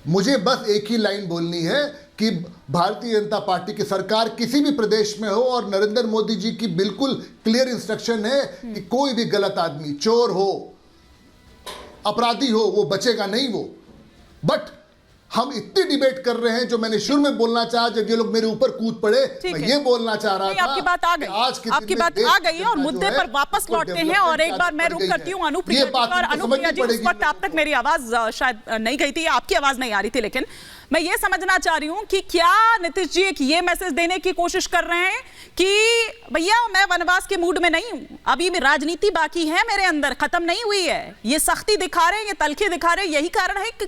मुझे बस एक ही लाइन बोलनी है कि भारतीय जनता पार्टी की सरकार किसी भी प्रदेश में हो और नरेंद्र मोदी जी की बिल्कुल क्लियर इंस्ट्रक्शन है कि कोई भी गलत आदमी, चोर हो, अपराधी हो, वो बचेगा नहीं वो। बट हम इतनी डिबेट कर रहे हैं, जो मैंने शुरू में बोलना चाहा, जब ये लोग मेरे ऊपर कूद पड़े, मैं ये बोलना चाह रहा था। आपकी बात आ गई, आपकी बात आ गई और मुद्दे पर वापस लौटते हैं। और एक बार मैं रुक करती हूँ अनुप्रिया जी, और अनुप्रिया जी उस वक्त आप तक मेरी आवाज शायद नहीं गई थी, आपकी आवाज नहीं आ रही थी, लेकिन मैं ये समझना चाह रही हूं कि क्या नीतीश जी एक ये मैसेज देने की कोशिश कर रहे हैं कि भैया मैं वनवास के मूड में नहीं हूं, अभी भी राजनीति बाकी है मेरे अंदर, खत्म नहीं हुई है। ये सख्ती दिखा रहे हैं, ये तलखी दिखा रहे हैं, यही कारण है कि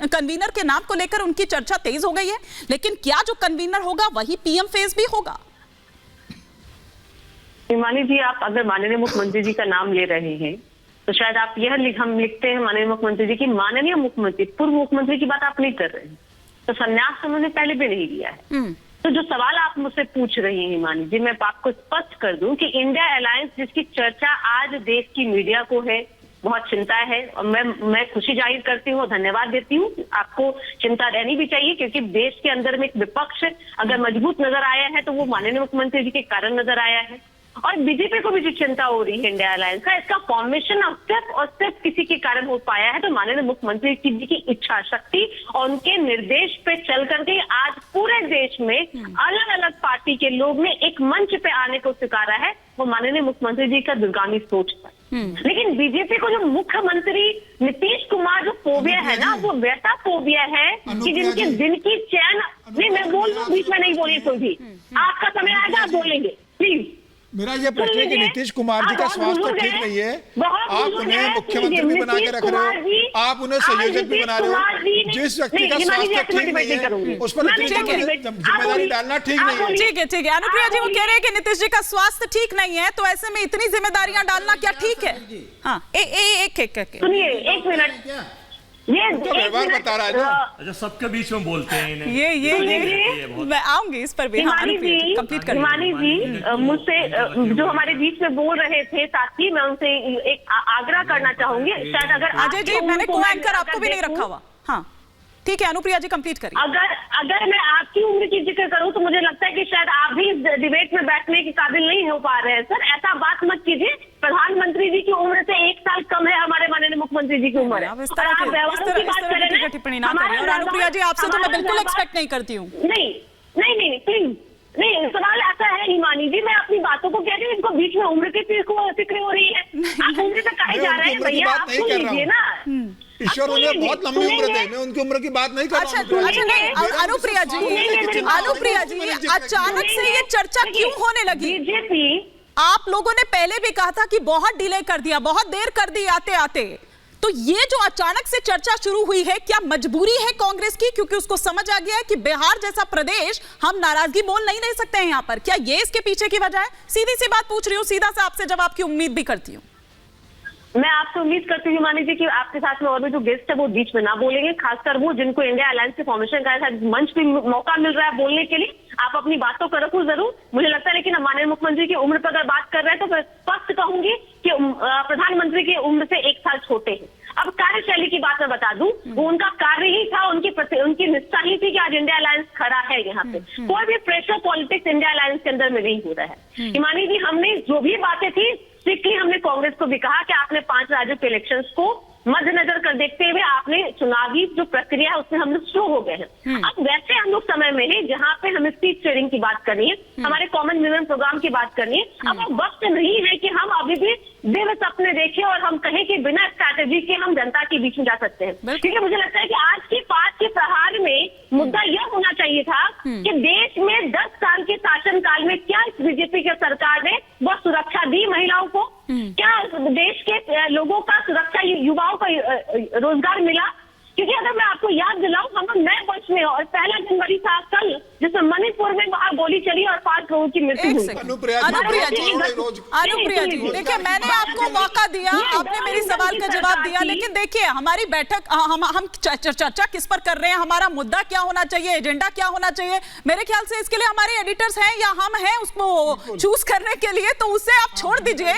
कन्वीनर के नाम को लेकर उनकी चर्चा तेज हो गई है। लेकिन क्या जो कन्वीनर होगा वही पीएम फेस भी होगा? हिमानी जी, आप अगर माननीय मुख्यमंत्री जी का नाम ले रहे हैं तो शायद आप हम लिखते हैं माननीय मुख्यमंत्री जी की, माननीय मुख्यमंत्री, पूर्व मुख्यमंत्री की बात आप नहीं कर रहे हैं। तो संन्यास तो उन्होंने पहले भी नहीं लिया है। तो जो सवाल आप मुझसे पूछ रही हैं हिमानी जी, मैं आपको स्पष्ट कर दूं कि इंडिया अलायंस जिसकी चर्चा आज देश की मीडिया को है, बहुत चिंता है, और मैं खुशी जाहिर करती हूँ, धन्यवाद देती हूँ। आपको चिंता रहनी भी चाहिए, क्योंकि देश के अंदर में एक विपक्ष अगर मजबूत नजर आया है तो वो माननीय मुख्यमंत्री जी के कारण नजर आया है। और बीजेपी को भी जो चिंता हो रही है इंडिया अलायंस का, इसका फॉर्मेशन और सिर्फ किसी के कारण हो पाया है, तो माननीय मुख्यमंत्री जी की इच्छा शक्ति और उनके निर्देश पे चल करके आज पूरे देश में अलग अलग पार्टी के लोग ने एक मंच पे आने को स्वीकारा है। वो माननीय मुख्यमंत्री जी का दूरगामी सोच है। लेकिन बीजेपी को जो मुख्यमंत्री नीतीश कुमार जो फोबिया है ना, वो वैसा फोबिया है कि जिनके दिन की चैन, नहीं मैं बोल रहा हूँ, बीच में नहीं बोलिए कोई भी, आपका समय आएगा आप बोलेंगे, प्लीज। मेरा ये प्रश्न है कि नीतीश कुमार जी का स्वास्थ्य ठीक नहीं है, आप उन्हें मुख्यमंत्री भी बना के रख रहे हो, आप उन्हें संयोजक भी बना रहे हो। जिस व्यक्ति का स्वास्थ्य ठीक नहीं है उस पर जिम्मेदारी डालना ठीक नहीं है। ठीक है, ठीक है। अनुप्रिया जी वो कह रहे हैं कि नीतीश जी का स्वास्थ्य ठीक नहीं है, तो ऐसे में इतनी जिम्मेदारियां डालना क्या ठीक है? हाँ, एक सुनिए, एक मिनट, ये तो व्यवहार बता रहा है। अच्छा, सबके बीच में बोलते हैं इन्हें। ये मैं आऊंगी इस पर भी। हिमानी जी मुझसे जो हमारे बीच में बोल रहे थे साथी, मैं उनसे एक आग्रह करना चाहूंगी, शायद अगर अजय जी, मैंने को एंकर आपको भी नहीं रखा हुआ। हाँ ठीक है, अनुप्रिया जी कंप्लीट करिए। अगर मैं आपकी उम्र की जिक्र करूं तो मुझे लगता है कि शायद आप भी इस डिबेट में बैठने के काबिल नहीं हो पा रहे हैं। सर ऐसा बात मत कीजिए, प्रधानमंत्री जी की उम्र से 1 साल कम है हमारे माननीय मुख्यमंत्री जी की उम्र है। इस तरह की टिप्पणी ना करिए। और अनुप्रिया जी आपसे तो मैं बिल्कुल एक्सपेक्ट नहीं करती हूँ। नहीं प्लीज नहीं, सवाल ऐसा है हिमानी जी, मैं अपनी बातों को कह रही हूँ, इनको बीच में उम्र की फिक्र हो रही है। आप उम्र पे कहे जा रहे हैं भैया, आप सुन लीजिए ना। ईश्वर उन्हें बहुत लंबी उम्र दे, मैं उनकी उम्र की बात नहीं कर रहा हूं। अच्छा नहीं, अनुप्रिया जी अचानक से ये चर्चा क्यों होने लगी? बीजेपी, आप लोगों ने पहले भी कहा था कि बहुत डिले कर दिया, बहुत देर कर दी आते आते, तो ये जो अचानक से चर्चा शुरू हुई है, क्या मजबूरी है कांग्रेस की, क्योंकि उसको समझ आ गया है कि बिहार जैसा प्रदेश हम नाराजगी बोल नहीं रह सकते हैं यहाँ पर? क्या ये इसके पीछे की वजह है? सीधी सी बात पूछ रही हूँ, सीधा से आपसे जवाब की उम्मीद भी करती हूँ। मैं आपसे उम्मीद करती हूँ हिमानी जी कि आपके साथ में और भी जो गेस्ट है वो बीच में ना बोलेंगे, खासकर वो जिनको इंडिया अलायंस के फॉर्मेशन का मंच भी मौका मिल रहा है बोलने के लिए। आप अपनी बातों को रखो जरूर, मुझे लगता है। लेकिन माननीय मुख्यमंत्री की उम्र पर अगर बात कर रहे हैं तो मैं स्पष्ट कहूंगी कि प्रधानमंत्री की उम्र से 1 साल छोटे हैं। अब कार्यशैली की बात मैं बता दूं, वो उनका कार्य ही था, उनकी निष्ठा ही थी कि आज इंडिया अलायंस खड़ा है यहाँ पे। कोई भी प्रेशर पॉलिटिक्स इंडिया अलायंस के अंदर में नहीं हो रहा है। हिमानी जी, हमने जो भी बातें थी स्ट्रिक्टली हमने कांग्रेस को भी कहा कि आपने 5 राज्यों के इलेक्शंस को मद्देनजर कर देखते हुए आपने चुनावी जो प्रक्रिया है उसमें हम लोग स्लो हो गए हैं। अब वैसे हम लोग समय में है जहाँ पे हमें सीट शेयरिंग की बात करनी है, हमारे कॉमन मिनिमम प्रोग्राम की बात करनी है। अब वो वक्त नहीं है कि हम अभी भी दिल सपने देखें और हम कहें कि बिना स्ट्रैटेजी के हम जनता के बीच में जा सकते हैं। क्योंकि मुझे लगता है कि आज की 5 के प्रहार में मुद्दा यह होना चाहिए था कि देश में 10 साल के शासनकाल में क्या इस बीजेपी के सरकार ने वह सुरक्षा दी महिलाओं को? क्या देश के लोगों का सुरक्षा, युवाओं का रोजगार मिला? क्योंकि अगर मैं आपको याद दिलाऊं, हम नए वर्ष में और 1 जनवरी था कल, जिसमें मणिपुर में वहां गोली चली और 5 लोगों की मृत्यु हुई। अनुप्रिया जी देखिए, मैंने आपको मौका दिया, आपने मेरी सवाल का जवाब दिया, लेकिन देखिए हमारी बैठक, हम चर्चा किस पर कर रहे हैं, हमारा मुद्दा क्या होना चाहिए, एजेंडा क्या होना चाहिए, मेरे ख्याल से इसके लिए हमारे एडिटर्स हैं या हम हैं उसको चूज करने के लिए, तो उससे आप छोड़ दीजिए।